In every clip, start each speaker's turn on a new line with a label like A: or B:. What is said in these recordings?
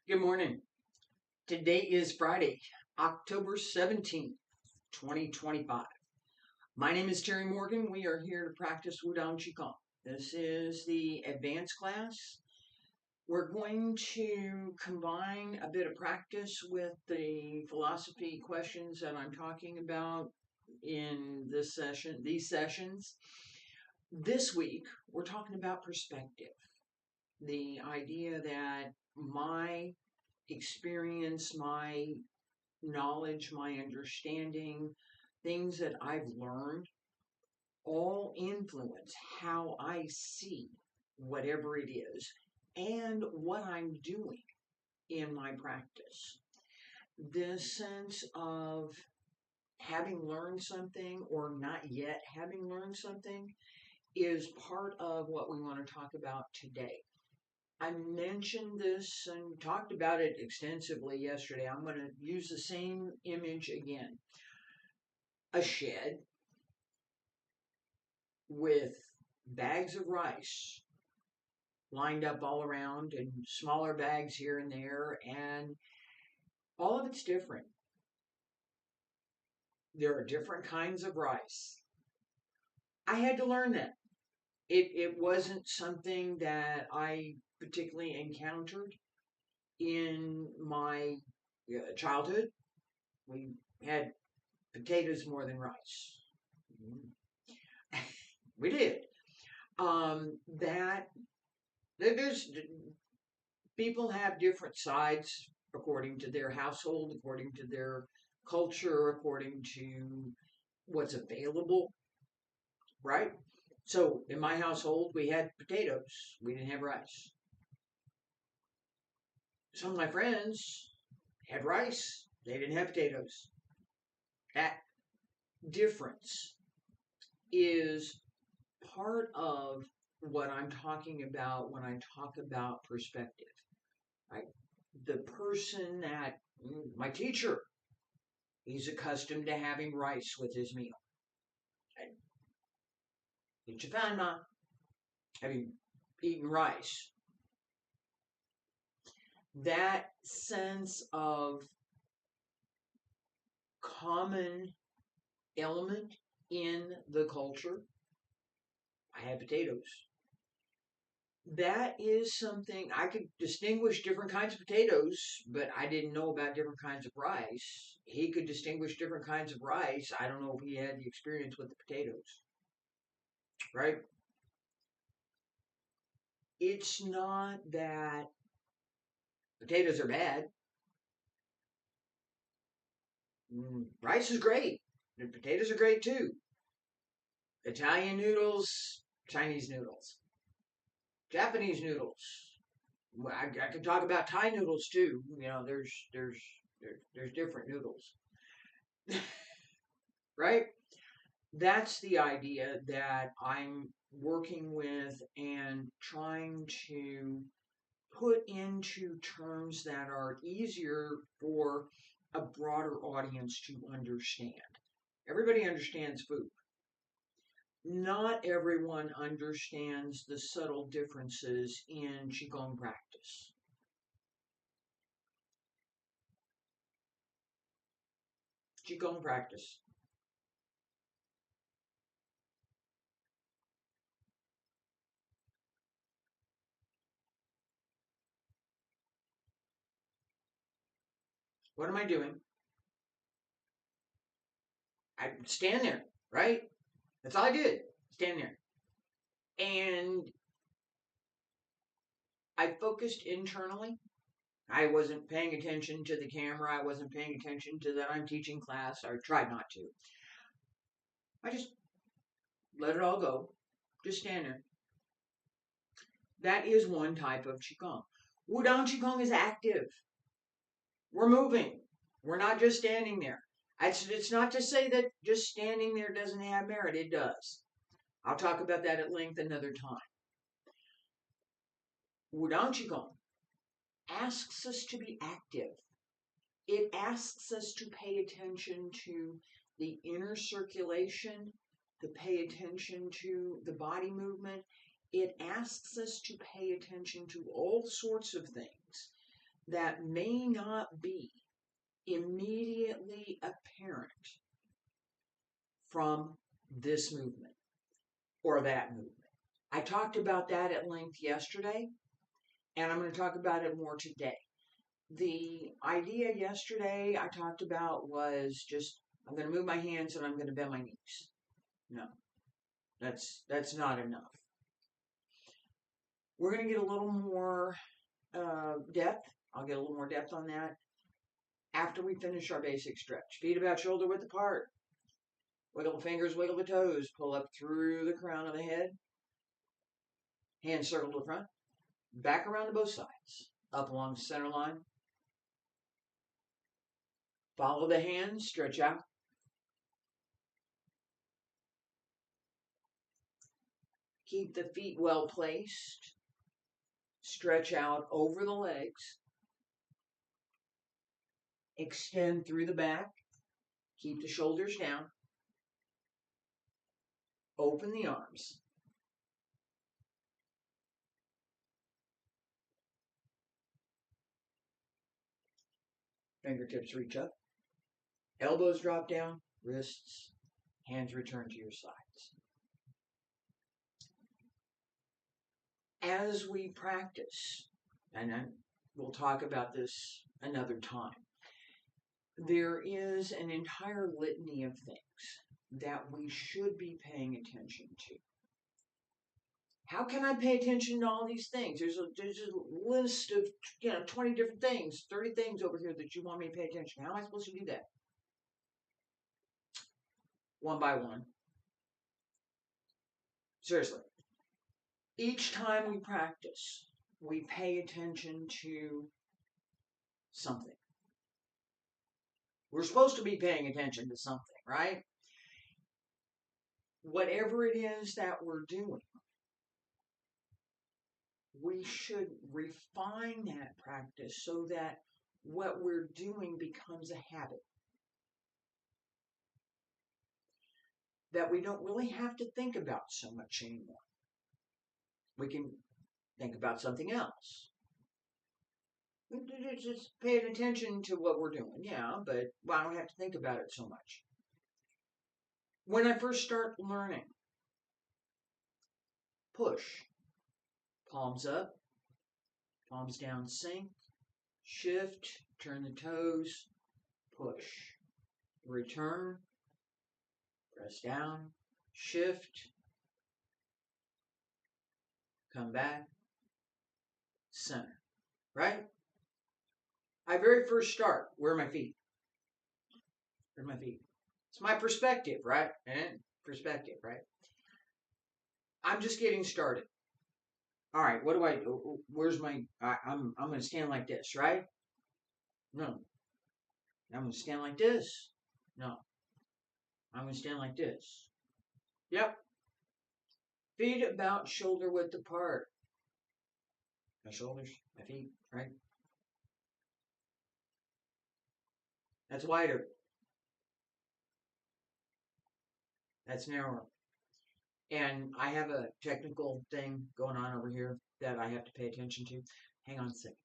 A: Good morning. Today is Friday, October 17th, 2025. My name is Terry Morgan. We are here to practice Wudang Qigong. This is the advanced class. We're going to combine a bit of practice with the philosophy questions that I'm talking about in these sessions. This week, we're talking about perspective. The idea that my experience, my knowledge, my understanding, things that I've learned, all influence how I see whatever it is and what I'm doing in my practice. This sense of having learned something or not yet having learned something is part of what we want to talk about today. I mentioned this and talked about it extensively yesterday. I'm going to use the same image again. A shed with bags of rice lined up all around and smaller bags here and there, and all of it's different. There are different kinds of rice. I had to learn that. It wasn't something that I particularly encountered in my childhood. We had potatoes more than rice. We did. That there's people have different sides according to their household, according to their culture, according to what's available, right? So in my household, we had potatoes. We didn't have rice. Some of my friends had rice. They didn't have potatoes. That difference is part of what I'm talking about when I talk about perspective. Right? The person that my teacher, he's accustomed to having rice with his meal. In Japan, having eaten rice. That sense of common element in the culture. I had potatoes. That is something I could distinguish different kinds of potatoes, but I didn't know about different kinds of rice. He could distinguish different kinds of rice. I don't know if he had the experience with the potatoes, right? It's not that potatoes are bad. Rice is great. And potatoes are great too. Italian noodles, Chinese noodles, Japanese noodles. I could talk about Thai noodles too. You know, there's different noodles, right? That's the idea that I'm working with and trying to put into terms that are easier for a broader audience to understand. Everybody understands food. Not everyone understands the subtle differences in Qigong practice. Qigong practice. What am I doing? I stand there, right? That's all I did. Stand there. And I focused internally. I wasn't paying attention to the camera. I wasn't paying attention to that I'm teaching class. I tried not to. I just let it all go. Just stand there. That is one type of Qigong. Wudang Qigong is active. We're moving. We're not just standing there. It's not to say that just standing there doesn't have merit. It does. I'll talk about that at length another time. Wudang Qigong asks us to be active. It asks us to pay attention to the inner circulation, to pay attention to the body movement. It asks us to pay attention to all sorts of things that may not be immediately apparent from this movement or that movement. I talked about that at length yesterday, and I'm going to talk about it more today. The idea yesterday I talked about was just, I'm going to move my hands and I'm going to bend my knees. No, that's not enough. We're going to get a little more depth. I'll get a little more depth on that after we finish our basic stretch. Feet about shoulder width apart. Wiggle the fingers, wiggle the toes. Pull up through the crown of the head. Hands circle to the front. Back around to both sides. Up along the center line. Follow the hands. Stretch out. Keep the feet well placed. Stretch out over the legs. Extend through the back. Keep the shoulders down. Open the arms. Fingertips reach up. Elbows drop down. Wrists, hands return to your sides. As we practice, and we'll talk about this another time, there is an entire litany of things that we should be paying attention to. How can I pay attention to all these things? There's a list of 20 different things, 30 things over here that you want me to pay attention to. How am I supposed to do that? One by one. Seriously. Each time we practice, we pay attention to something. We're supposed to be paying attention to something, right? Whatever it is that we're doing, we should refine that practice so that what we're doing becomes a habit. That we don't really have to think about so much anymore. We can think about something else. Just paying attention to what we're doing, yeah, but I don't have to think about it so much. When I first start learning, push, palms up, palms down, sink, shift, turn the toes, push, return, press down, shift, come back, center, right? I very first start, where are my feet? Where are my feet? It's my perspective, right? And perspective, right? I'm just getting started. All right, what do I do? Where's my, I'm going to stand like this, right? No. I'm going to stand like this. No. I'm going to stand like this. Yep. Feet about shoulder width apart. My shoulders, my feet, right? That's wider. That's narrower. And I have a technical thing going on over here that I have to pay attention to. Hang on a second.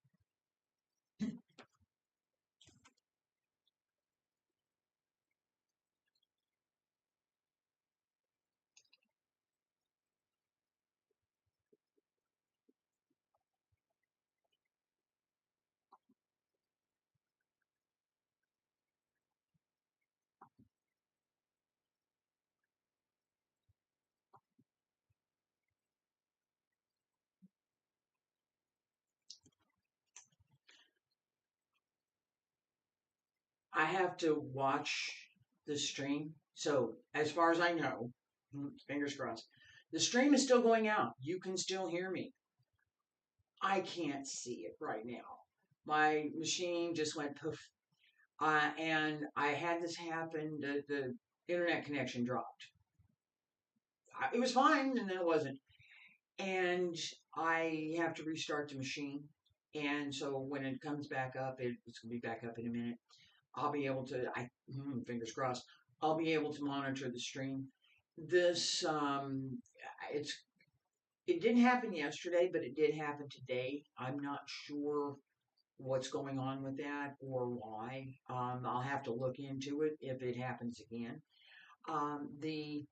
A: I have to watch the stream. So as far as I know, fingers crossed, the stream is still going out. You can still hear me. I can't see it right now. My machine just went poof. And I had this happen. The internet connection dropped. It was fine, and then it wasn't. And I have to restart the machine. And so when it comes back up, it's going to be back up in a minute. I'll be able to, fingers crossed, I'll be able to monitor the stream. This, it didn't happen yesterday, but it did happen today. I'm not sure what's going on with that or why. I'll have to look into it if it happens again. The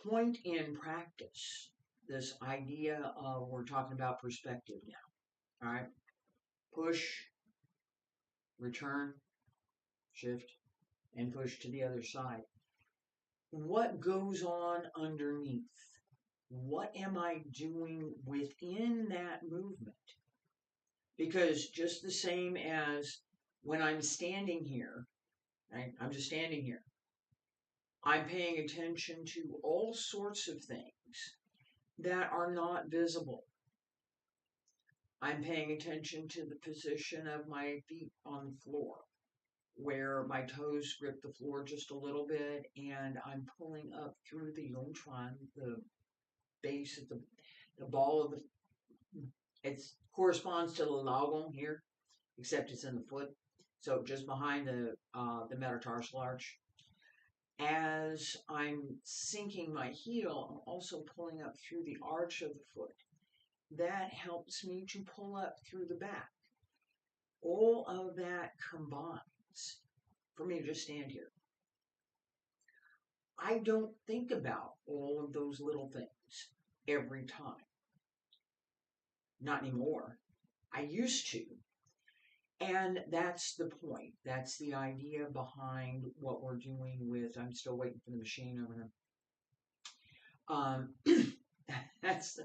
A: point in practice, this idea of we're talking about perspective now. All right, push, return, shift, and push to the other side. What goes on underneath? What am I doing within that movement? Because just the same as when I'm standing here, right? I'm just standing here. I'm paying attention to all sorts of things that are not visible. I'm paying attention to the position of my feet on the floor, where my toes grip the floor just a little bit, and I'm pulling up through the yongchuan, the base of the ball of the. It corresponds to the laogong here, except it's in the foot, so just behind the metatarsal arch. As I'm sinking my heel, I'm also pulling up through the arch of the foot. That helps me to pull up through the back. All of that combines for me to just stand here. I don't think about all of those little things every time. Not anymore. I used to. And that's the point. That's the idea behind what we're doing with, I'm still waiting for the machine over here. That's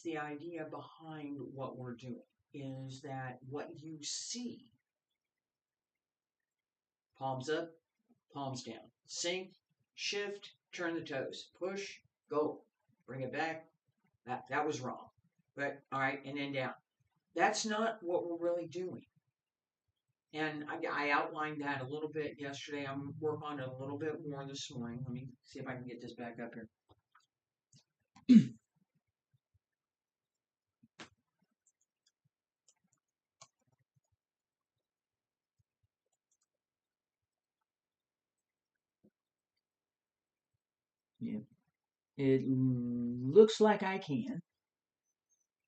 A: the idea behind what we're doing, is that what you see, palms up, palms down, sink, shift, turn the toes, push, go, bring it back. That was wrong, but all right, and then down. That's not what we're really doing. And I outlined that a little bit yesterday. I'm working on it a little bit more this morning. Let me see if I can get this back up here. Yeah. It looks like I can.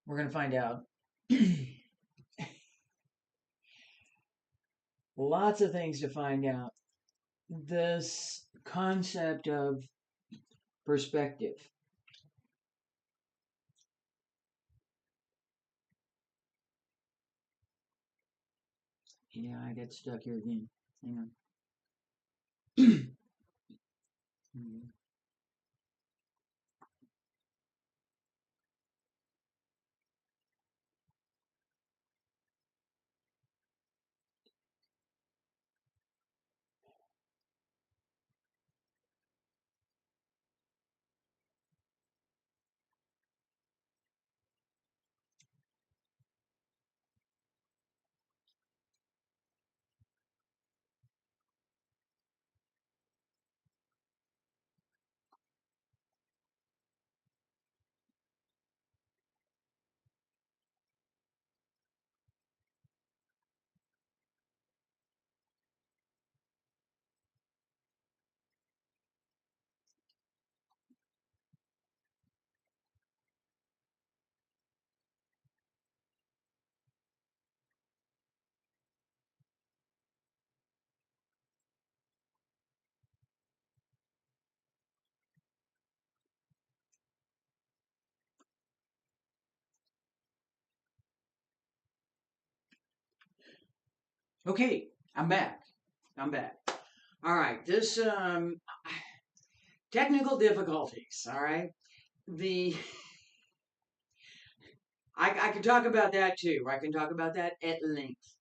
A: We're going to find out. Lots of things to find out. This concept of perspective. Yeah, I got stuck here again. Hang on. Okay, I'm back. I'm back. All right, this technical difficulties. All right, the I can talk about that too. I can talk about that at length.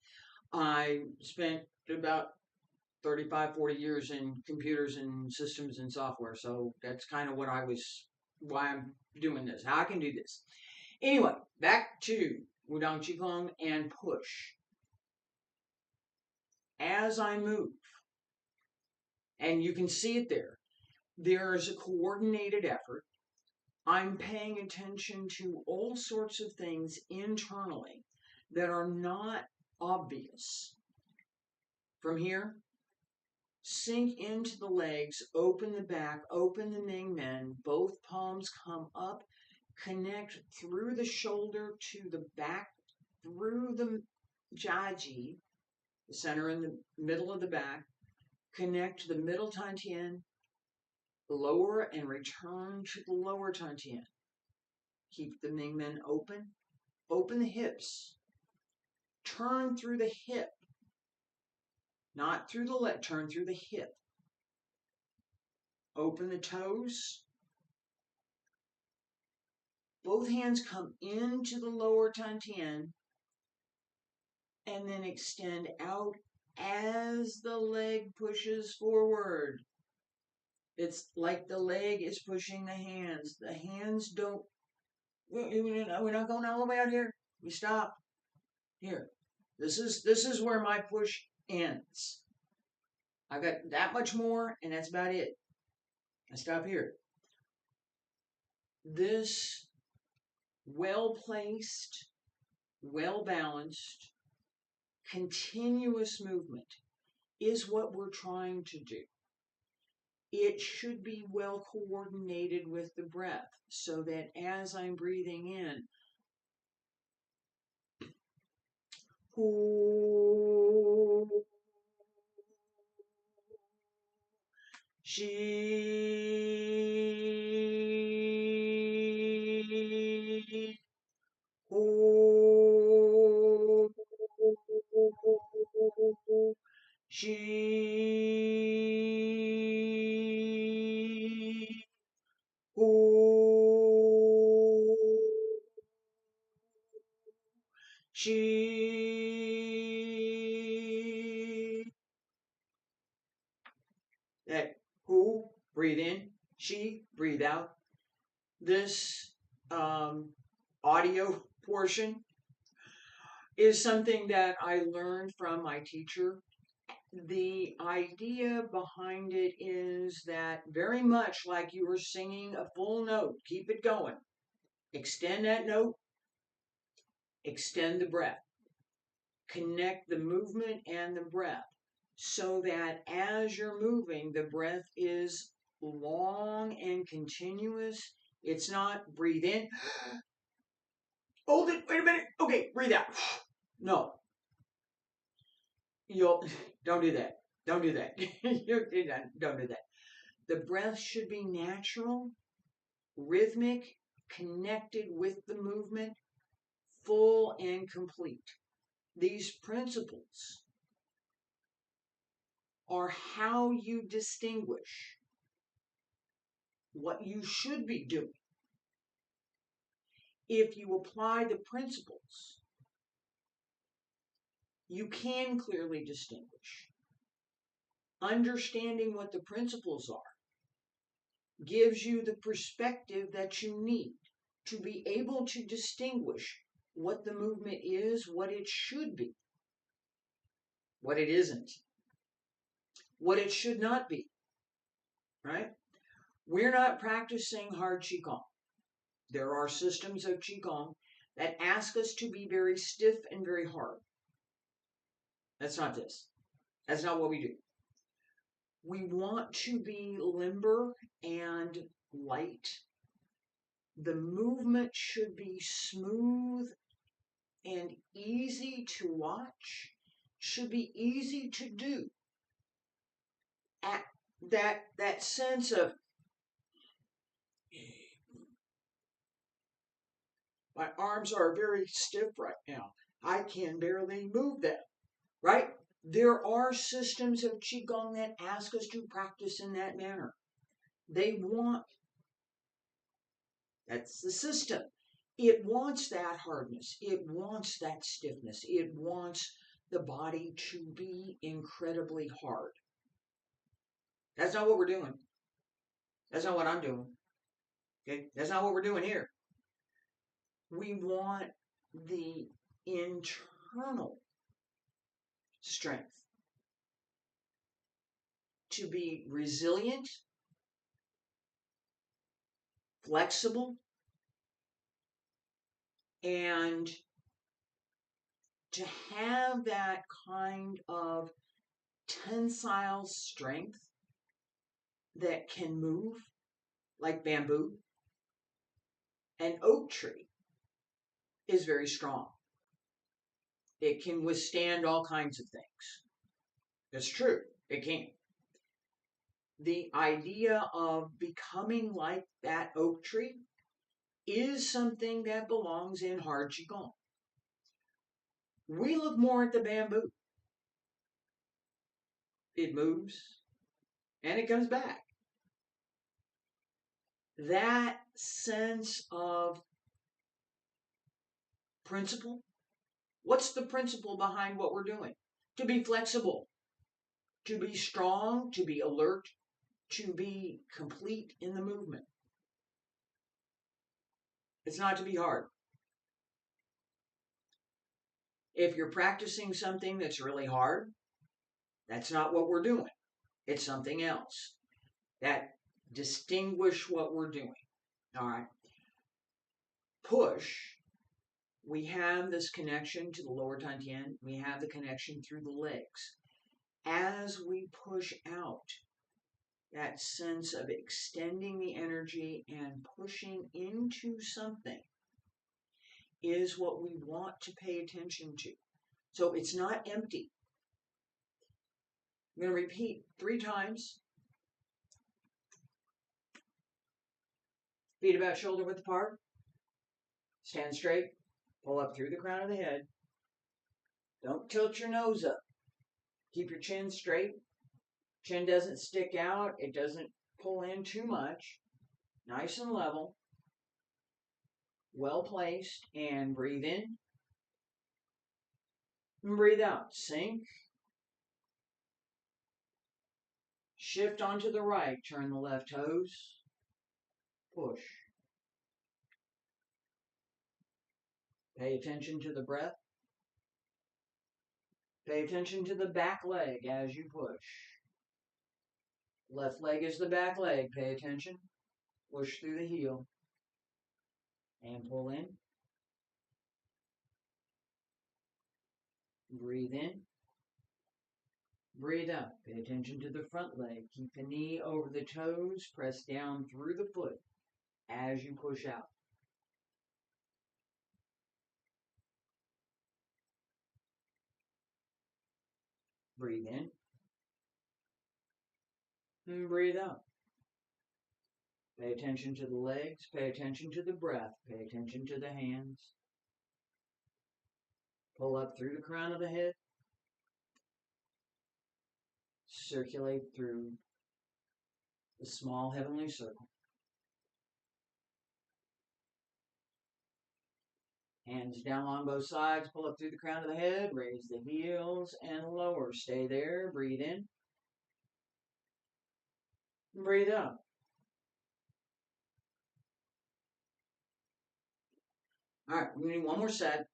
A: I spent about 35, 40 years in computers and systems and software, so that's kind of why I'm doing this. How I can do this. Anyway, back to Wudang Qigong and push. As I move, and you can see it there's a coordinated effort. I'm paying attention to all sorts of things internally that are not obvious. From here, sink into the legs, open the back, open the Mingmen, both palms come up, connect through the shoulder to the back through the Jiaji, the center and the middle of the back, connect the middle Tantian, lower and return to the lower Tantian. Keep the Mingmen open. Open the hips. Turn through the hip. Not through the leg, turn through the hip. Open the toes. Both hands come into the lower Tantian and then extend out as the leg pushes forward. It's like the leg is pushing the hands. The hands don't, we're not going all the way out here. We stop here. This is where my push ends. I got that much more, and that's about it. I stop here. This well-placed, well-balanced, continuous movement is what we're trying to do. It should be well coordinated with the breath so that as I'm breathing in, she, she, she. That who, breathe in, she, breathe out. This audio portion is something that I learned from my teacher. The idea behind it is that very much like you were singing a full note, keep it going. Extend that note, extend the breath. Connect the movement and the breath so that as you're moving, the breath is long and continuous. It's not breathe in, hold it, wait a minute, okay, breathe out. No. Don't do that. Don't do that. Don't do that. The breath should be natural, rhythmic, connected with the movement, full and complete. These principles are how you distinguish what you should be doing. If you apply the principles, you can clearly distinguish. Understanding what the principles are gives you the perspective that you need to be able to distinguish what the movement is, what it should be, what it isn't, what it should not be, right? We're not practicing hard Qigong. There are systems of Qigong that ask us to be very stiff and very hard. That's not this. That's not what we do. We want to be limber and light. The movement should be smooth and easy to watch, should be easy to do. At that sense of, my arms are very stiff right now. I can barely move them, right? There are systems of Qigong that ask us to practice in that manner. They want, that's the system. It wants that hardness. It wants that stiffness. It wants the body to be incredibly hard. That's not what we're doing. That's not what I'm doing. Okay? That's not what we're doing here. We want the internal strength to be resilient, flexible, and to have that kind of tensile strength that can move like bamboo. An oak tree is very strong. It can withstand all kinds of things. It's true. It can. The idea of becoming like that oak tree is something that belongs in hard Qigong. We look more at the bamboo. It moves and it comes back. That sense of principle. What's the principle behind what we're doing? To be flexible, to be strong, to be alert, to be complete in the movement. It's not to be hard. If you're practicing something that's really hard, that's not what we're doing. It's something else that distinguish what we're doing. All right. Push. We have this connection to the lower Tantien. We have the connection through the legs. As we push out, that sense of extending the energy and pushing into something is what we want to pay attention to. So it's not empty. I'm going to repeat 3 times. Feet about shoulder width apart. Stand straight. Pull up through the crown of the head. Don't tilt your nose up. Keep your chin straight. Chin doesn't stick out. It doesn't pull in too much. Nice and level. Well placed. And breathe in. And breathe out. Sink. Shift onto the right. Turn the left toes. Push. Pay attention to the breath. Pay attention to the back leg as you push. Left leg is the back leg. Pay attention. Push through the heel. And pull in. Breathe in. Breathe out. Pay attention to the front leg. Keep the knee over the toes. Press down through the foot as you push out. Breathe in. And breathe out. Pay attention to the legs. Pay attention to the breath. Pay attention to the hands. Pull up through the crown of the head. Circulate through the small heavenly circle. Hands down on both sides. Pull up through the crown of the head. Raise the heels and lower. Stay there. Breathe in. Breathe out. All right, we're going to do one more set.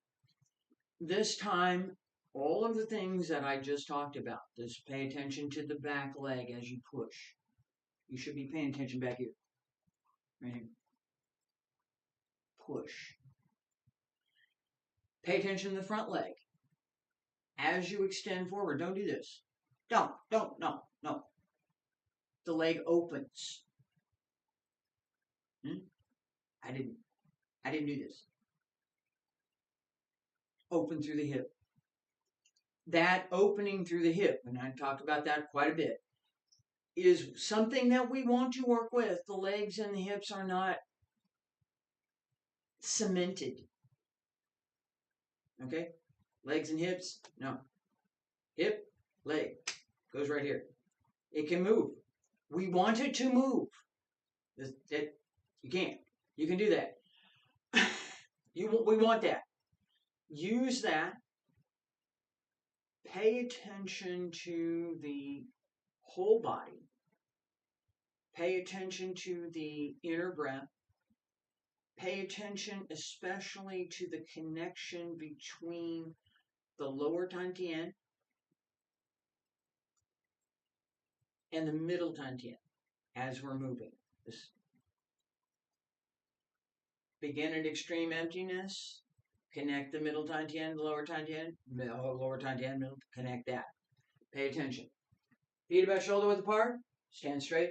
A: This time, all of the things that I just talked about. Just pay attention to the back leg as you push. You should be paying attention back here. Right here. Push. Pay attention to the front leg. As you extend forward, don't do this. No. The leg opens. I didn't do this. Open through the hip. That opening through the hip, and I talked about that quite a bit, is something that we want to work with. The legs and the hips are not cemented. Okay? Legs and hips, no. Hip, leg, goes right here. It can move. We want it to move. You can't. You can do that. We want that. Use that. Pay attention to the whole body. Pay attention to the inner breath. Pay attention especially to the connection between the lower Tantien and the middle Tantien as we're moving. This begin at extreme emptiness. Connect the middle Tantien, the lower Tantien, lower Tantien, middle, connect that. Pay attention. Feet about shoulder width apart. Stand straight.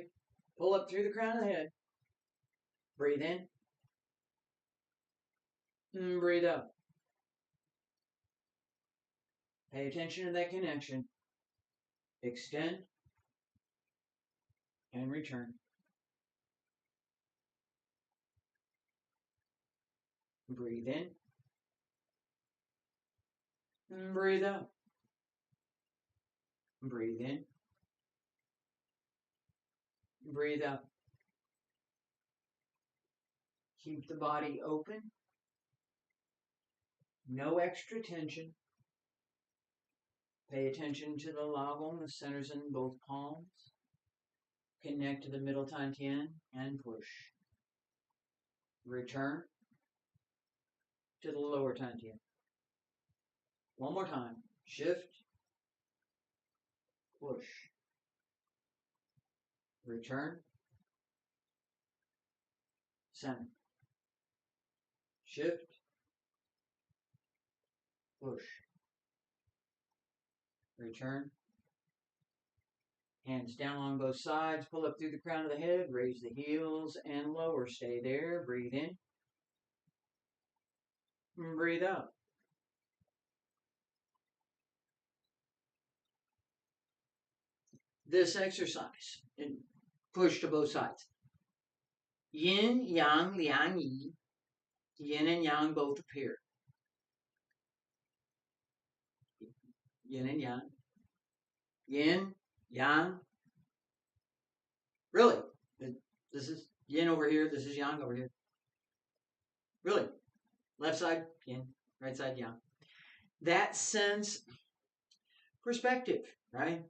A: Pull up through the crown of the head. Breathe in. And breathe out. Pay attention to that connection. Extend and return. Breathe in. And breathe out. Breathe in. Breathe out. Keep the body open. No extra tension. Pay attention to the lagom, the centers in both palms. Connect to the middle Tantien and push. Return to the lower Tantien. One more time. Shift. Push. Return. Center. Shift. Push. Return. Hands down on both sides. Pull up through the crown of the head. Raise the heels and lower. Stay there. Breathe in. And breathe out. This exercise, and push to both sides. Yin, yang, liang, yi. Yin and yang both appear. Yin and yang. Yin, yang. Really? This is yin over here. This is yang over here. Really? Left side, yin. Right side, yang. That sense, perspective, right?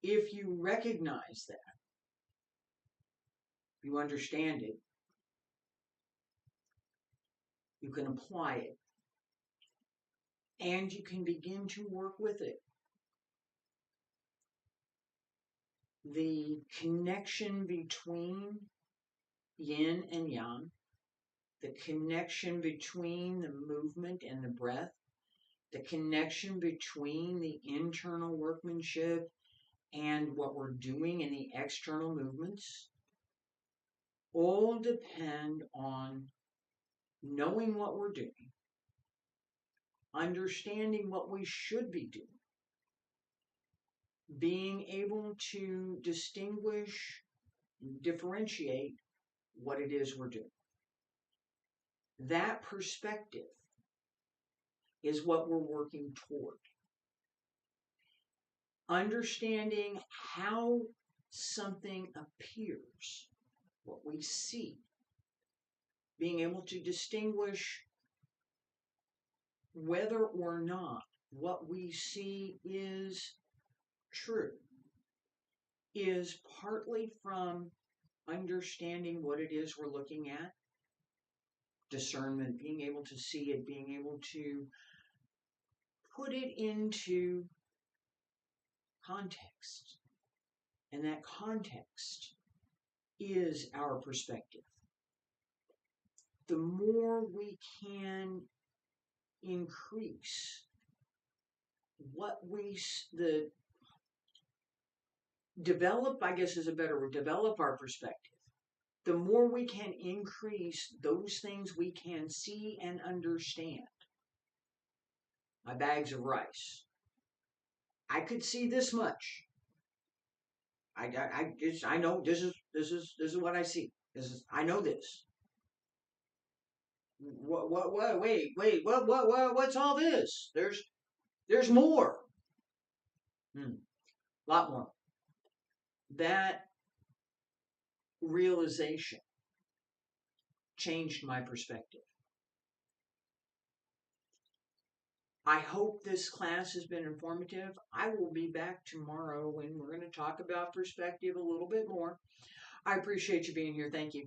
A: If you recognize that, you understand it, you can apply it, and you can begin to work with it. The connection between yin and yang, the connection between the movement and the breath, the connection between the internal workmanship and what we're doing in the external movements, all depend on knowing what we're doing, understanding what we should be doing, being able to distinguish, differentiate what it is we're doing. That perspective is what we're working toward. Understanding how something appears, what we see, being able to distinguish whether or not what we see is true, is partly from understanding what it is we're looking at, discernment, being able to see it, being able to put it into context. And that context is our perspective. The more we can increase develop, I guess is a better word, develop our perspective. The more we can increase those things we can see and understand. My bags of rice. I could see this much. I know this is what I see. I know this. What's all this? There's more. Lot more. That realization changed my perspective. I hope this class has been informative. I will be back tomorrow when we're going to talk about perspective a little bit more. I appreciate you being here. Thank you.